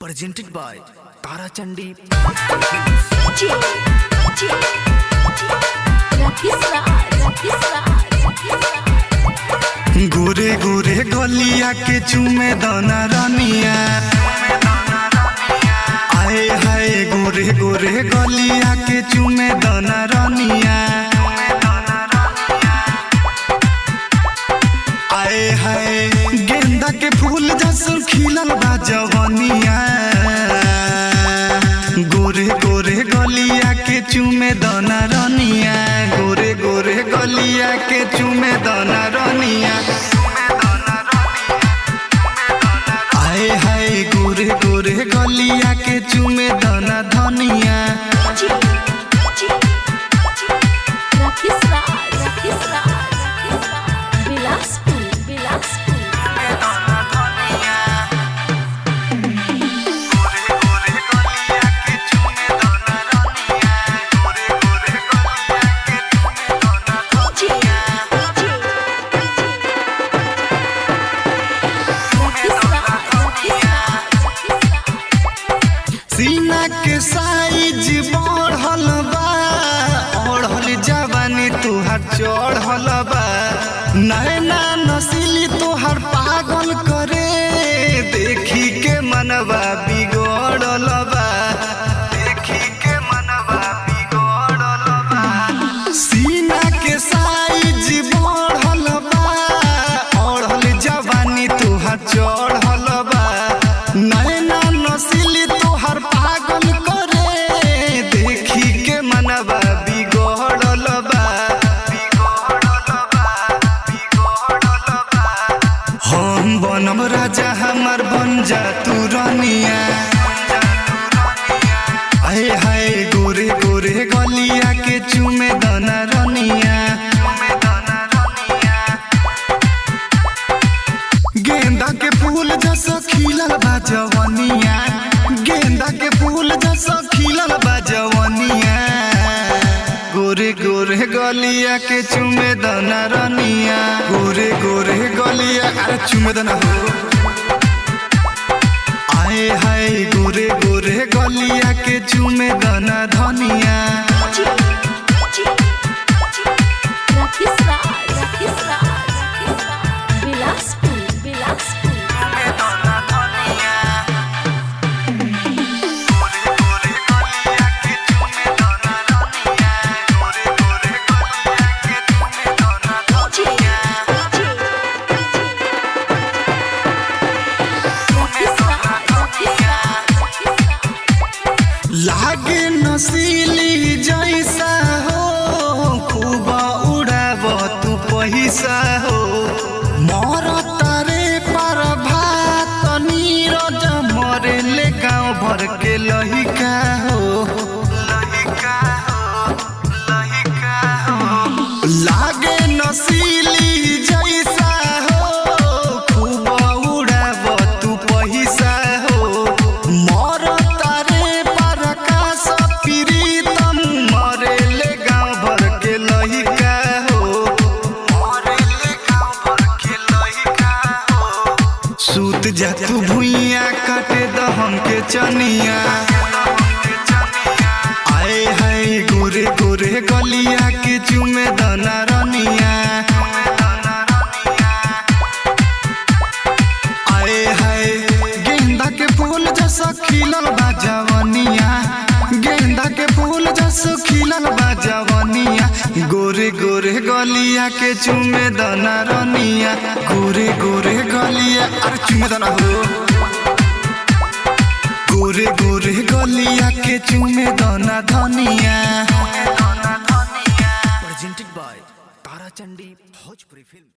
presented by Tara Chandi। गोरे गोरे गलिया के चूमे दाना रानिया, आए हाय गोरे गोरे गलिया के चूमे दाना रानिया, आए हाय गेंदा के फूल जैसन खिलल बा जवनिया, गोरे गोरे गलिया के चूमे दाना रानिया, गोरे गोरे गलिया के चूमे दाना रानिया, आए हाय गोरे गोरे गलिया के चूमे दाना धनिया। सीना के साइज बढ़ल बा, ओढ़ल जवानी तुहार चढ़ल बा, नैना नसीली तुहार पागल करे, देखी के मनवा बिगड़ल बा, देखी के मनवा बिगड़ल बा। सीना के साइज बढ़ल बा, ओढ़ल जवानी तुहार चढ़ल बा, नैना नसीली तुहार पागल करे, देखी के मनवा बिगड़ल बा, हम बनम राजा हमर बन जा तू रानिया, आए हाय गोरे गोरे गलिया के चूमे दाना रानिया, गेंदा के फूल जैसा खिलल बा जवनिया, गेंदा के फूल जैसा खिलल बा जवनिया, गोरे गोरे गलिया के चूमे दाना रानिया, गोरे गोरे गलिया अरे चूमे दाना हो, आए हाय गोरे गोरे गलिया के चूमे दाना धनिया। लागे नसीली जैसा हो, खूब उड़ाब तू पैसा हो, मोर तारे पर भात नीरज मरे ले गाँव भर के लहिका हो, लहिका हो, लहिका हो। लागे नसीली जैसा हो, खूब उड़ाब तू पैसा हो, मोर सूत जा तू भुइया काटे द हमके चनिया, आए हाय गोरे गोरे गलिया के चूमे दाना रानिया, आए हाय गेंदा के फूल जैसा खिलल बा जवनिया, गेंदा के फूल जैसा खिलल बा जवनिया, गोरे गोरे गलिया के चूमे दाना रानिया, गोरे गोरे गलिया अरे चूमे दाना हो, गोरे गोरे गलिया के चूमे दाना धनिया। Presented by Tara Chandi Bhojpuri Film।